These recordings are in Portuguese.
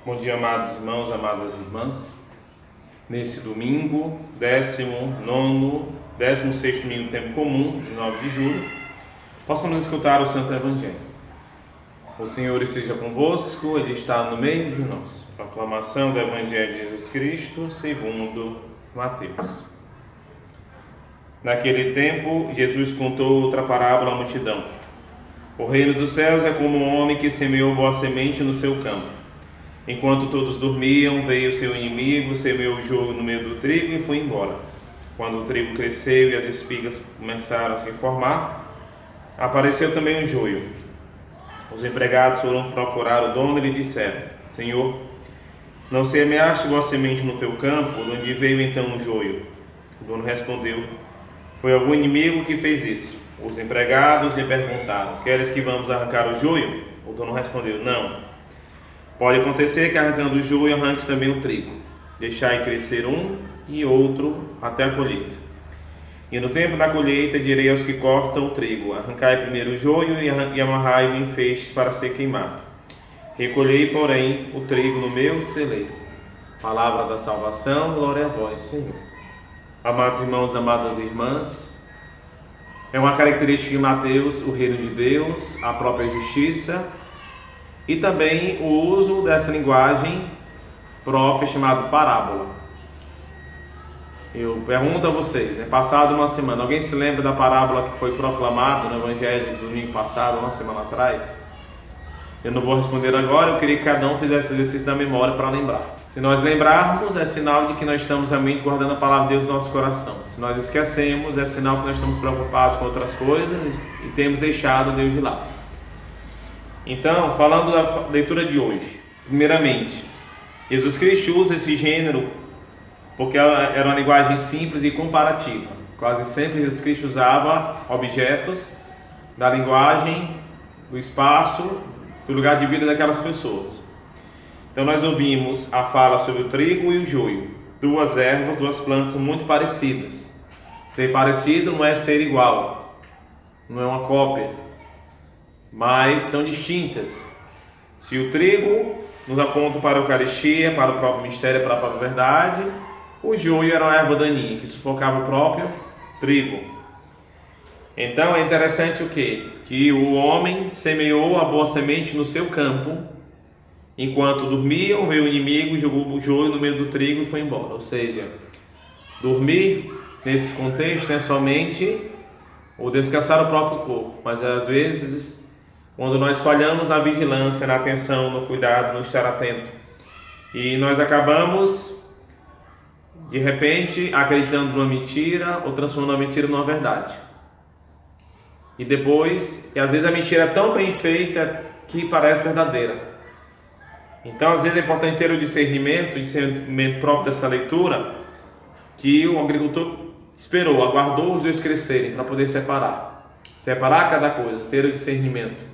Bom dia, amados irmãos, amadas irmãs. Nesse domingo, 19º, 16º domingo do tempo comum, 19 de julho, possamos escutar o Santo Evangelho. O Senhor esteja convosco, Ele está no meio de nós. Proclamação do Evangelho de Jesus Cristo, segundo Mateus. Naquele tempo, Jesus contou outra parábola à multidão. O reino dos céus é como um homem que semeou boa semente no seu campo. Enquanto todos dormiam, veio seu inimigo, semeou o joio no meio do trigo e foi embora. Quando o trigo cresceu e as espigas começaram a se formar, apareceu também o joio. Os empregados foram procurar o dono e lhe disseram: Senhor, não semeaste boa semente no teu campo? De onde veio então o joio? O dono respondeu: Foi algum inimigo que fez isso. Os empregados lhe perguntaram: Queres que vamos arrancar o joio? O dono respondeu: Não. Pode acontecer que arrancando o joio arranque também o trigo. Deixai crescer um e outro até a colheita. E no tempo da colheita direi aos que cortam o trigo: arrancai primeiro o joio e amarrai-o em feixes para ser queimado. Recolhei, porém, o trigo no meu celeiro. Palavra da salvação, glória a vós, Senhor. Amados irmãos, amadas irmãs, é uma característica de Mateus, o reino de Deus, a própria justiça, e também o uso dessa linguagem própria chamada parábola. Eu pergunto a vocês, passado uma semana, alguém se lembra da parábola que foi proclamada no Evangelho do domingo passado, uma semana atrás? Eu não vou responder agora, eu queria que cada um fizesse o exercício da memória para lembrar. Se nós lembrarmos, é sinal de que nós estamos realmente guardando a palavra de Deus no nosso coração. Se nós esquecemos, é sinal que nós estamos preocupados com outras coisas e temos deixado Deus de lado. Então, falando da leitura de hoje, primeiramente, Jesus Cristo usa esse gênero porque era uma linguagem simples e comparativa. Quase sempre Jesus Cristo usava objetos da linguagem, do espaço, do lugar de vida daquelas pessoas. Então nós ouvimos a fala sobre o trigo e o joio, duas ervas, duas plantas muito parecidas. Ser parecido não é ser igual, não é uma cópia, mas são distintas. Se o trigo nos aponta para a Eucaristia, para o próprio mistério, para a própria verdade, o joio era uma erva daninha que sufocava o próprio trigo. Então é interessante o quê? Que o homem semeou a boa semente no seu campo, enquanto dormiam, veio o inimigo, jogou o joio no meio do trigo e foi embora. Ou seja, dormir nesse contexto é somente o descansar o próprio corpo, mas às vezes, quando nós falhamos na vigilância, na atenção, no cuidado, no estar atento, e nós acabamos, de repente, acreditando numa mentira ou transformando a mentira numa verdade. E depois, às vezes a mentira é tão bem feita que parece verdadeira. Então, às vezes é importante ter o discernimento próprio dessa leitura, que o agricultor esperou, aguardou os dois crescerem para poder separar cada coisa, ter o discernimento.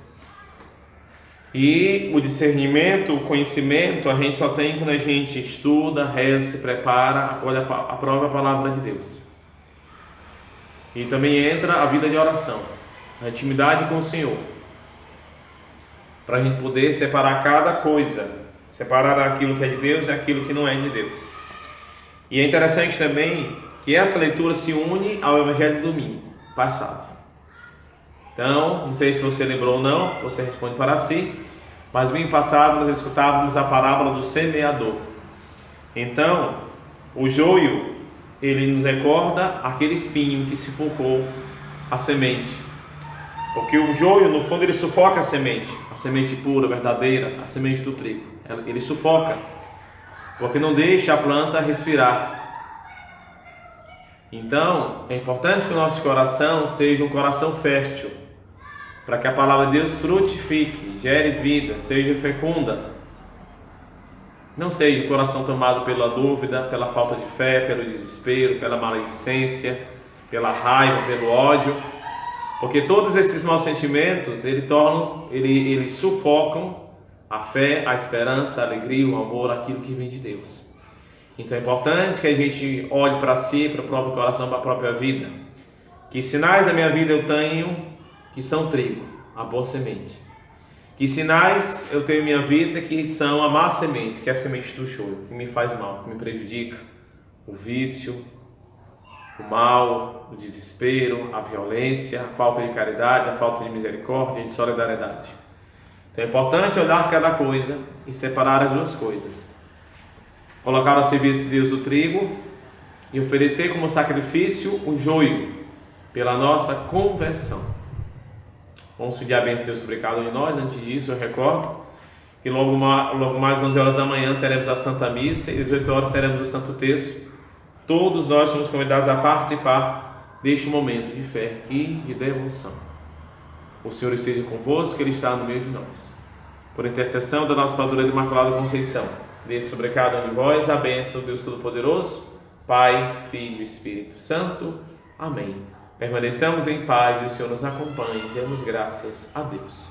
E o discernimento, o conhecimento, a gente só tem quando a gente estuda, reza, se prepara, acolhe a própria palavra de Deus. E também entra a vida de oração, a intimidade com o Senhor, para a gente poder separar cada coisa, separar aquilo que é de Deus e aquilo que não é de Deus. E é interessante também que essa leitura se une ao Evangelho do domingo passado. Então, não sei se você lembrou ou não, você responde para si, mas no domingo passado nós escutávamos a parábola do semeador. Então, o joio, ele nos recorda aquele espinho que sufocou a semente. Porque o joio, no fundo, ele sufoca a semente pura, verdadeira, a semente do trigo. Ele sufoca, porque não deixa a planta respirar. Então, é importante que o nosso coração seja um coração fértil, para que a palavra de Deus frutifique, gere vida, seja fecunda. Não seja um coração tomado pela dúvida, pela falta de fé, pelo desespero, pela maledicência, pela raiva, pelo ódio. Porque todos esses maus sentimentos, eles sufocam a fé, a esperança, a alegria, o amor, aquilo que vem de Deus. Então é importante que a gente olhe para si, para o próprio coração, para a própria vida. Que sinais da minha vida eu tenho que são trigo, a boa semente. Que sinais eu tenho em minha vida que são a má semente, que é a semente do choro, que me faz mal, que me prejudica, o vício, o mal, o desespero, a violência, a falta de caridade, a falta de misericórdia, de solidariedade. Então é importante olhar cada coisa e separar as duas coisas. Colocar ao serviço de Deus o trigo e oferecer como sacrifício o joio pela nossa conversão. Vamos pedir a bênção de Deus sobre cada um de nós. Antes disso, eu recordo que logo mais 11 horas da manhã teremos a Santa Missa e às 18 horas teremos o Santo Terço. Todos nós somos convidados a participar deste momento de fé e de devoção. O Senhor esteja convosco, Ele está no meio de nós. Por intercessão da nossa Padroeira Imaculada Conceição, deixe sobre cada um de vós a bênção do Deus Todo-Poderoso, Pai, Filho e Espírito Santo. Amém. Permaneçamos em paz e o Senhor nos acompanhe. Demos graças a Deus.